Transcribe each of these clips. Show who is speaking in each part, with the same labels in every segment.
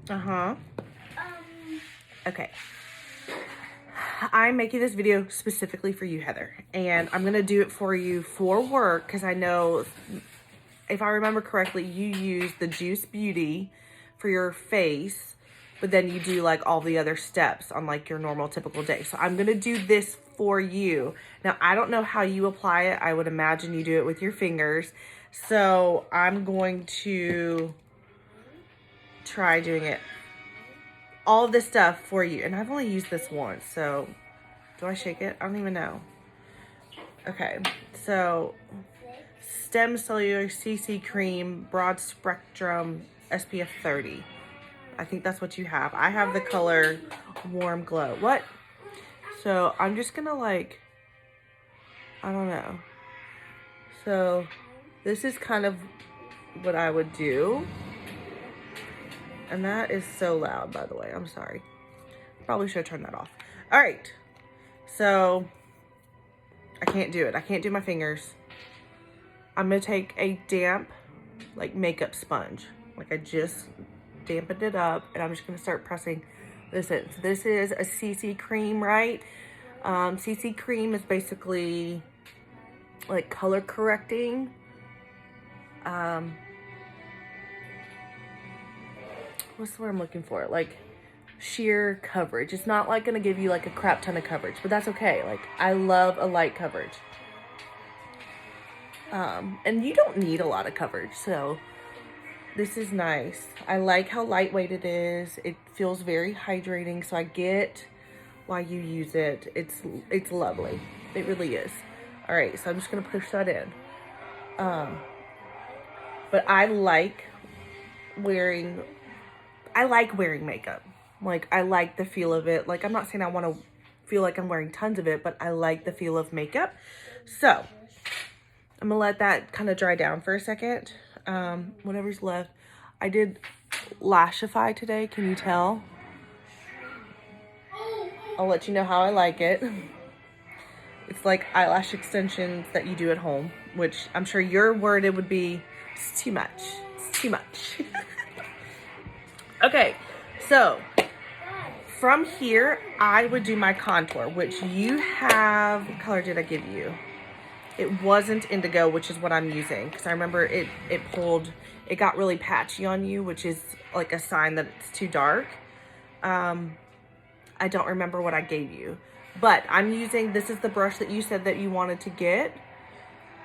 Speaker 1: Uh-huh. Okay. I'm making this video specifically for you, Heather. And I'm going to do it for you for work because I know, if I remember correctly, you use the Juice Beauty for your face, but then you do like all the other steps on like your normal typical day. So I'm going to do this for you. Now, I don't know how you apply it. I would imagine you do it with your fingers. So I'm going to try doing it, all of this stuff for you. And I've only used this once, so do I shake it? I don't even know. Okay, so Stem Cellular CC Cream, Broad Spectrum, SPF 30. I think that's what you have. I have the color Warm Glow. What? So I'm just gonna like, I don't know. So this is kind of what I would do. And that is so loud, by the way. I'm sorry. Probably should have turned that off. All right. So I can't do it. I can't do my fingers. I'm going to take a damp, like, makeup sponge. Like, I just dampened it up. And I'm just going to start pressing this in. So this is a CC cream, right? CC cream is basically, like, color correcting. What's the word I'm looking for? Like, sheer coverage. It's not like gonna give you like a crap ton of coverage, but that's okay. Like, I love a light coverage. And you don't need a lot of coverage, so this is nice. I like how lightweight it is. It feels very hydrating, so I get why you use it. It's lovely. It really is. All right, so I'm just gonna push that in. But I like wearing makeup. Like, I like the feel of it. Like, I'm not saying I want to feel like I'm wearing tons of it, but I like the feel of makeup. So I'm gonna let that kind of dry down for a second. Whatever's left. I did Lashify today. Can you tell? I'll let you know how I like it. It's like eyelash extensions that you do at home, which I'm sure your word it would be, it's too much. It's too much. Okay, so from here, I would do my contour, which you have, what color did I give you? It wasn't indigo, which is what I'm using, because I remember it got really patchy on you, which is like a sign that it's too dark. I don't remember what I gave you, but I'm using, this is the brush that you said that you wanted to get.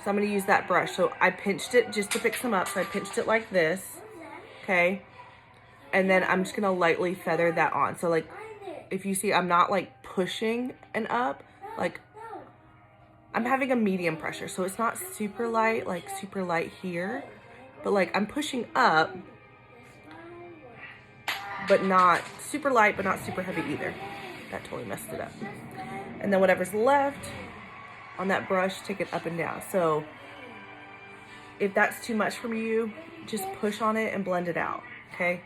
Speaker 1: So I'm going to use that brush. So I pinched it just to pick some up. So I pinched it like this, okay? And then I'm just going to lightly feather that on. So like, if you see, I'm not like pushing and up, like I'm having a medium pressure. So it's not super light, like super light here, but like I'm pushing up, but not super light, but not super heavy either. That totally messed it up. And then whatever's left on that brush, take it up and down. So if that's too much for you, just push on it and blend it out, okay?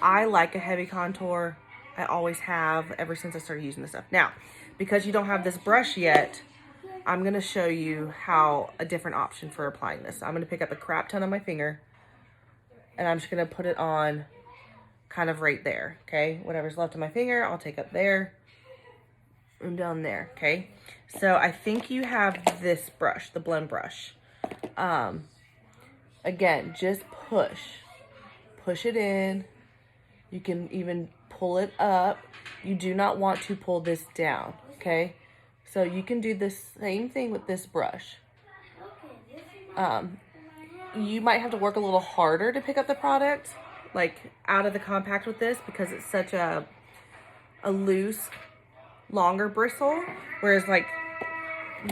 Speaker 1: I like a heavy contour. I always have ever since I started using this stuff. Now, because you don't have this brush yet, I'm gonna show you how a different option for applying this. I'm gonna pick up a crap ton on my finger and I'm just gonna put it on kind of right there, okay? Whatever's left of my finger, I'll take up there and down there, okay? So I think you have this brush, the blend brush. Again, just push it in. You can even pull it up. You do not want to pull this down, okay? So you can do the same thing with this brush. You might have to work a little harder to pick up the product, like out of the compact with this, because it's such a loose, longer bristle, whereas like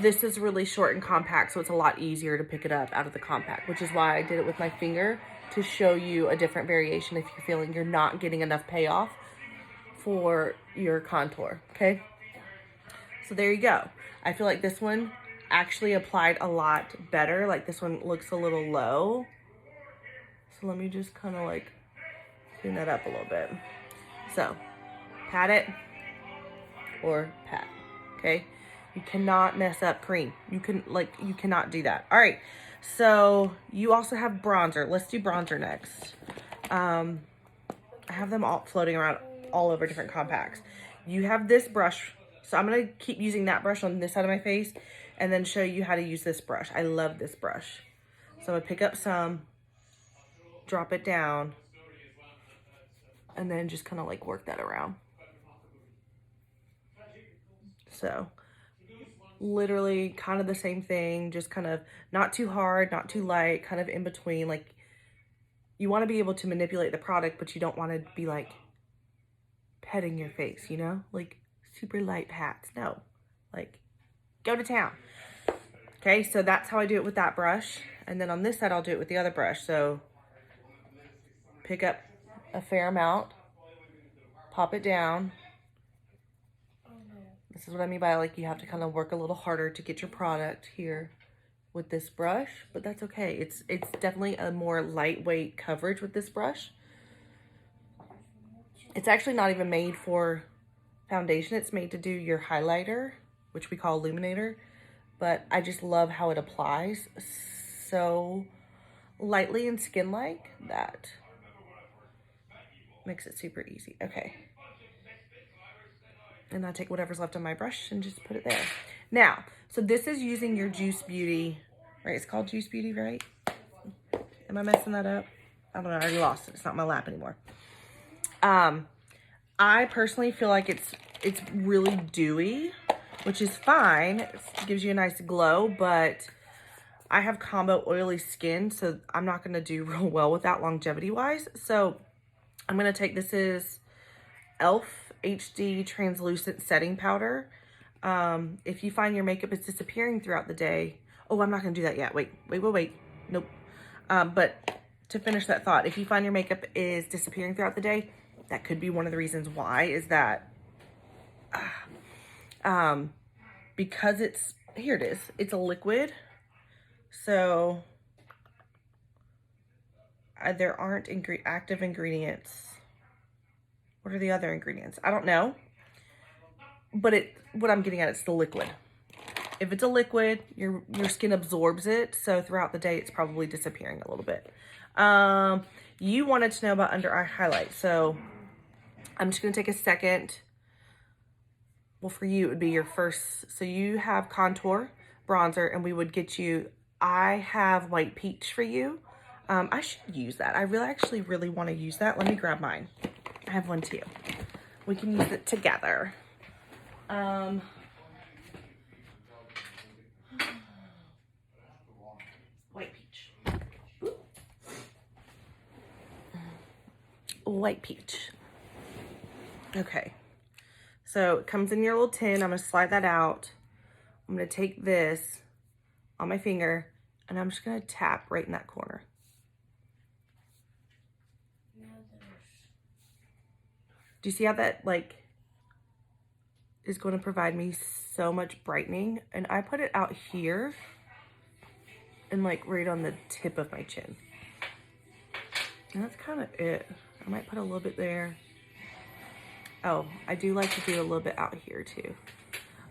Speaker 1: this is really short and compact, so it's a lot easier to pick it up out of the compact, which is why I did it with my finger, to show you a different variation if you're feeling you're not getting enough payoff for your contour, okay? So there you go. I feel like this one actually applied a lot better. Like this one looks a little low. So let me just kind of like clean that up a little bit. So pat it or pat, okay? You cannot mess up cream. You cannot do that. All right, so you also have bronzer. Let's do bronzer next. I have them all floating around all over different compacts. You have this brush. So I'm going to keep using that brush on this side of my face and then show you how to use this brush. I love this brush. So I'm going to pick up some, drop it down, and then just kind of like work that around. So literally kind of the same thing, just kind of not too hard, not too light, kind of in between. Like, you want to be able to manipulate the product, but you don't want to be like petting your face, you know, like super light pats. No, like go to town. Okay, so that's how I do it with that brush. And then on this side, I'll do it with the other brush. So pick up a fair amount, pop it down. This is what I mean by like you have to kind of work a little harder to get your product here with this brush, but that's okay. It's definitely a more lightweight coverage with this brush. It's actually not even made for foundation. It's made to do your highlighter, which we call illuminator, but I just love how it applies so lightly and skin-like that makes it super easy. Okay. And I take whatever's left on my brush and just put it there. Now, so this is using your Juice Beauty, right? It's called Juice Beauty, right? Am I messing that up? I don't know, I already lost it. It's not my lap anymore. I personally feel like it's really dewy, which is fine. It gives you a nice glow, but I have combo oily skin, so I'm not gonna do real well with that longevity-wise. So I'm gonna take, this is e.l.f. HD Translucent Setting Powder. If you find your makeup is disappearing throughout the day, oh, I'm not gonna do that yet. Wait. Nope. But to finish that thought, if you find your makeup is disappearing throughout the day, that could be one of the reasons why, is that, because here it is, it's a liquid. So there aren't active ingredients. What are the other ingredients? I don't know. But what I'm getting at, it's the liquid. If it's a liquid, your skin absorbs it. So throughout the day, it's probably disappearing a little bit. You wanted to know about under eye highlight. So I'm just going to take a second. Well, for you, it would be your first. So you have contour, bronzer, and we would get you, I have white peach for you. I should use that. I actually really want to use that. Let me grab mine. I have one too. We can use it together. White peach. White peach. Okay. So it comes in your little tin. I'm going to slide that out. I'm going to take this on my finger and I'm just going to tap right in that corner. Do you see how that like is going to provide me so much brightening? And I put it out here and like right on the tip of my chin. And that's kind of it. I might put a little bit there. Oh, I do like to do a little bit out here too.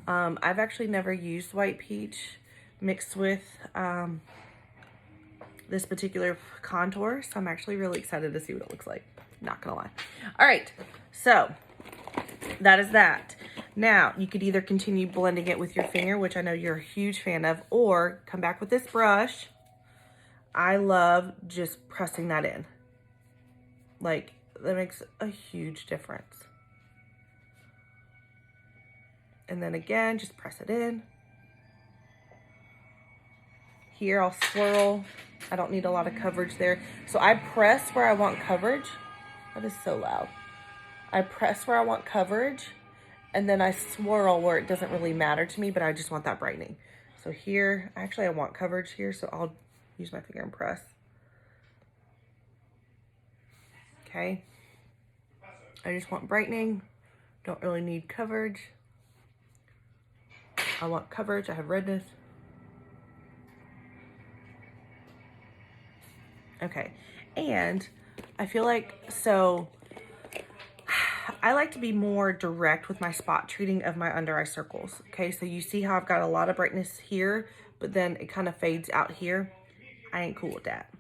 Speaker 1: I've actually never used white peach mixed with this particular contour, so I'm actually really excited to see what it looks like. Not gonna lie. All right, so that is that. Now, you could either continue blending it with your finger, which I know you're a huge fan of, or come back with this brush. I love just pressing that in. Like, that makes a huge difference. And then again, just press it in. Here, I'll swirl. I don't need a lot of coverage there. So I press where I want coverage. That is so loud. I press where I want coverage, and then I swirl where it doesn't really matter to me, but I just want that brightening. So here, actually I want coverage here, so I'll use my finger and press. Okay. I just want brightening. Don't really need coverage. I want coverage. I have redness. Okay. And I feel like, so I like to be more direct with my spot treating of my under eye circles. Okay. So you see how I've got a lot of brightness here, but then it kind of fades out here. I ain't cool with that.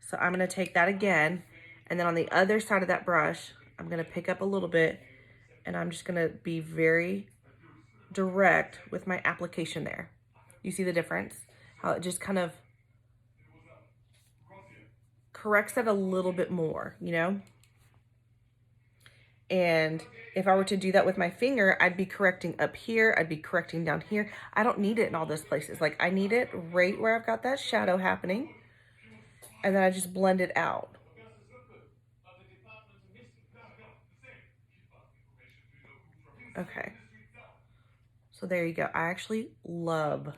Speaker 1: So I'm going to take that again. And then on the other side of that brush, I'm going to pick up a little bit, and I'm just going to be very direct with my application there. You see the difference? How it just kind of corrects it a little bit more, you know? And if I were to do that with my finger, I'd be correcting up here. I'd be correcting down here. I don't need it in all those places. Like, I need it right where I've got that shadow happening. And then I just blend it out. Okay. So there you go. I actually love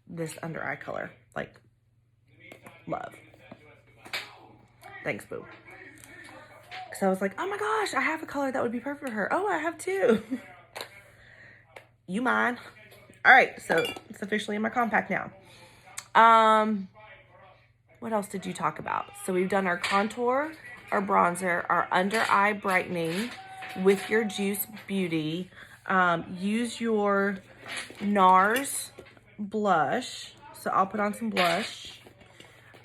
Speaker 1: this under eye color. Like, love. Thanks, boo. Because I was like, oh my gosh, I have a color that would be perfect for her. Oh, I have two. You mine. All right, so it's officially in my compact now. What else did you talk about? So we've done our contour, our bronzer, our under eye brightening with your Juice Beauty. Use your NARS blush. So I'll put on some blush.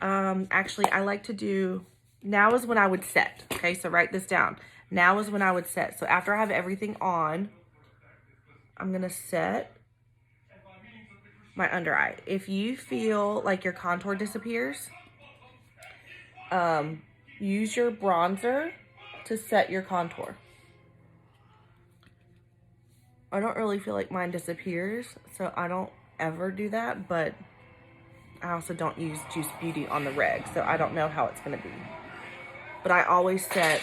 Speaker 1: Actually, I like to do, now is when I would set. Okay, so write this down. Now is when I would set. So after I have everything on, I'm going to set my under eye. If you feel like your contour disappears, use your bronzer to set your contour. I don't really feel like mine disappears, so I don't ever do that, but I also don't use Juice Beauty on the reg, so I don't know how it's going to be. But I always set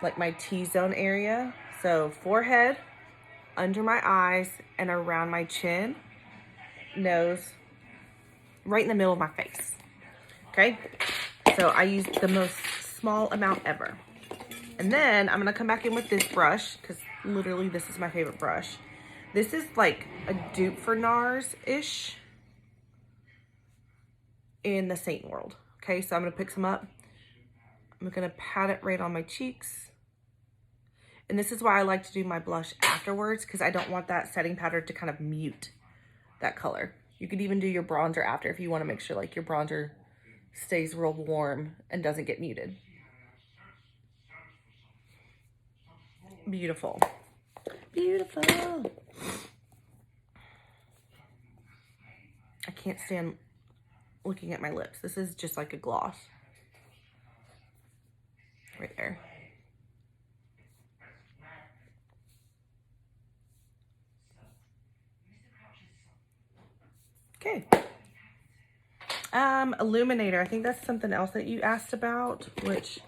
Speaker 1: like my T-zone area, so forehead, under my eyes, and around my chin, nose, right in the middle of my face. Okay? So I use the most small amount ever. And then I'm going to come back in with this brush, because literally this is my favorite brush. This is like a dupe for NARS-ish in the Seint world. Okay, so I'm going to pick some up. I'm going to pat it right on my cheeks. And this is why I like to do my blush afterwards, because I don't want that setting powder to kind of mute that color. You could even do your bronzer after if you want to make sure like your bronzer stays real warm and doesn't get muted. Beautiful. Beautiful. I can't stand looking at my lips. This is just like a gloss. Right there. Okay. Illuminator. I think that's something else that you asked about, which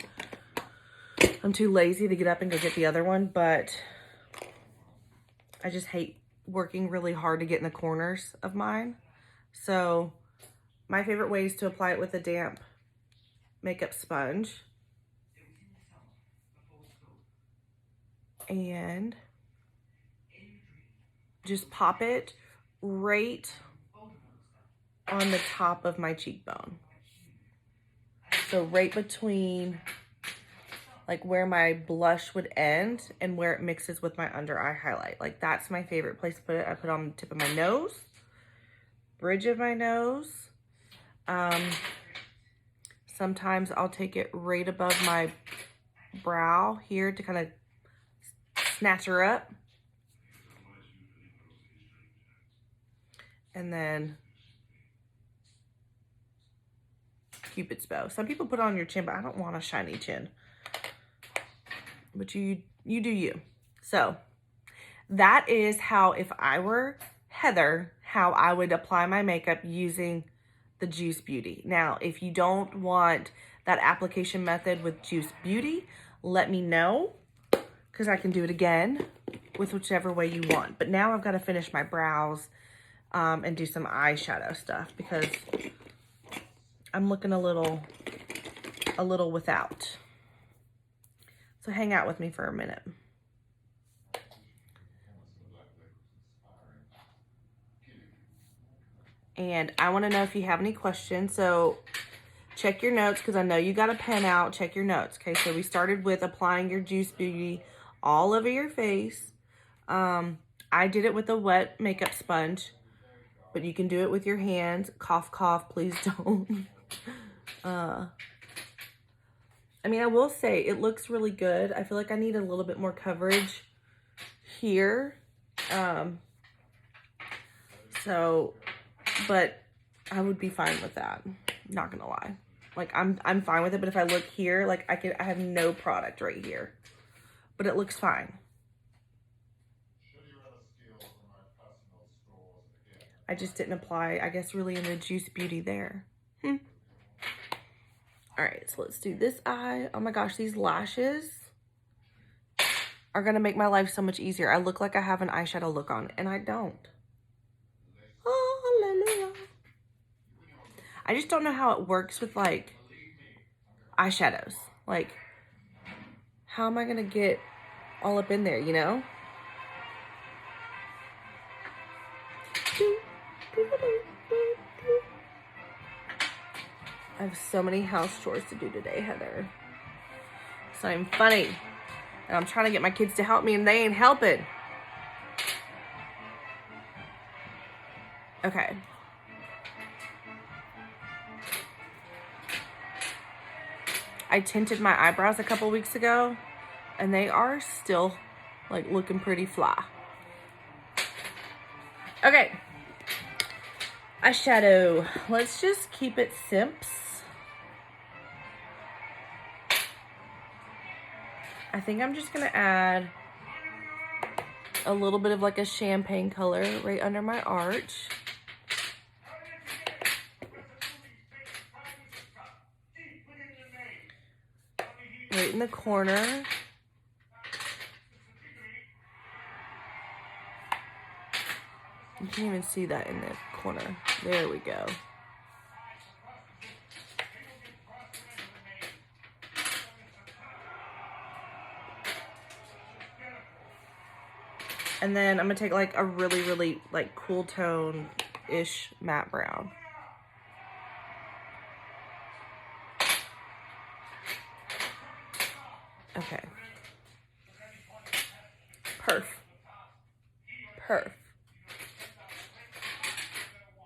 Speaker 1: I'm too lazy to get up and go get the other one, but I just hate working really hard to get in the corners of mine. So my favorite way is to apply it with a damp makeup sponge. And just pop it right on the top of my cheekbone. So right between like where my blush would end and where it mixes with my under eye highlight. Like that's my favorite place to put it. I put it on the tip of my nose, bridge of my nose. Sometimes I'll take it right above my brow here to kind of snatch her up. And then Cupid's bow. Some people put it on your chin, but I don't want a shiny chin. But you do you. So that is how, if I were Heather, how I would apply my makeup using the Juice Beauty. Now, if you don't want that application method with Juice Beauty, let me know, because I can do it again with whichever way you want. But now I've got to finish my brows and do some eyeshadow stuff, because I'm looking a little without. So hang out with me for a minute. And I want to know if you have any questions. So check your notes, because I know you got a pen out. Check your notes. Okay, so we started with applying your Juice Beauty all over your face. I did it with a wet makeup sponge, but you can do it with your hands. Cough, cough, please don't. I mean, I will say it looks really good. I feel like I need a little bit more coverage here. But I would be fine with that. Not gonna lie. Like, I'm fine with it, but if I look here, like, I have no product right here. But it looks fine. I just didn't apply, I guess, really in the Juice Beauty there. All right, so let's do this eye. Oh my gosh, these lashes are gonna make my life so much easier. I look like I have an eyeshadow look on, and I don't. Hallelujah. I just don't know how it works with, like, eyeshadows. Like, how am I gonna get all up in there, you know? I have so many house chores to do today, Heather. It's not even funny. And I'm trying to get my kids to help me, and they ain't helping. Okay. I tinted my eyebrows a couple weeks ago, and they are still, like, looking pretty fly. Okay. Eyeshadow. Let's just keep it simps. I think I'm just gonna add a little bit of like a champagne color right under my arch. Right in the corner. You can't even see that in the corner. There we go. And then I'm gonna take like a really, really like cool tone-ish matte brown. Okay. Perf.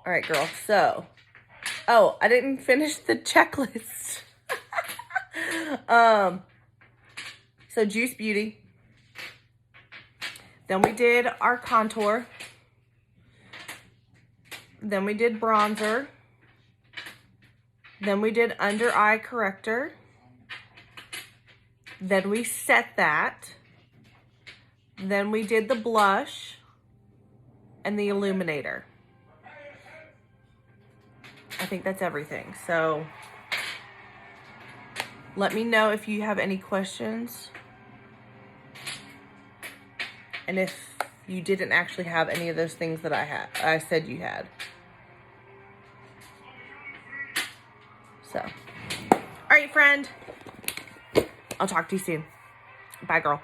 Speaker 1: All right, girl. So, oh, I didn't finish the checklist. So Juice Beauty. Then we did our contour. Then we did bronzer. Then we did under eye corrector. Then we set that. Then we did the blush and the illuminator. I think that's everything. So let me know if you have any questions. And if you didn't actually have any of those things that I said you had. So, all right, friend. I'll talk to you soon. Bye, girl.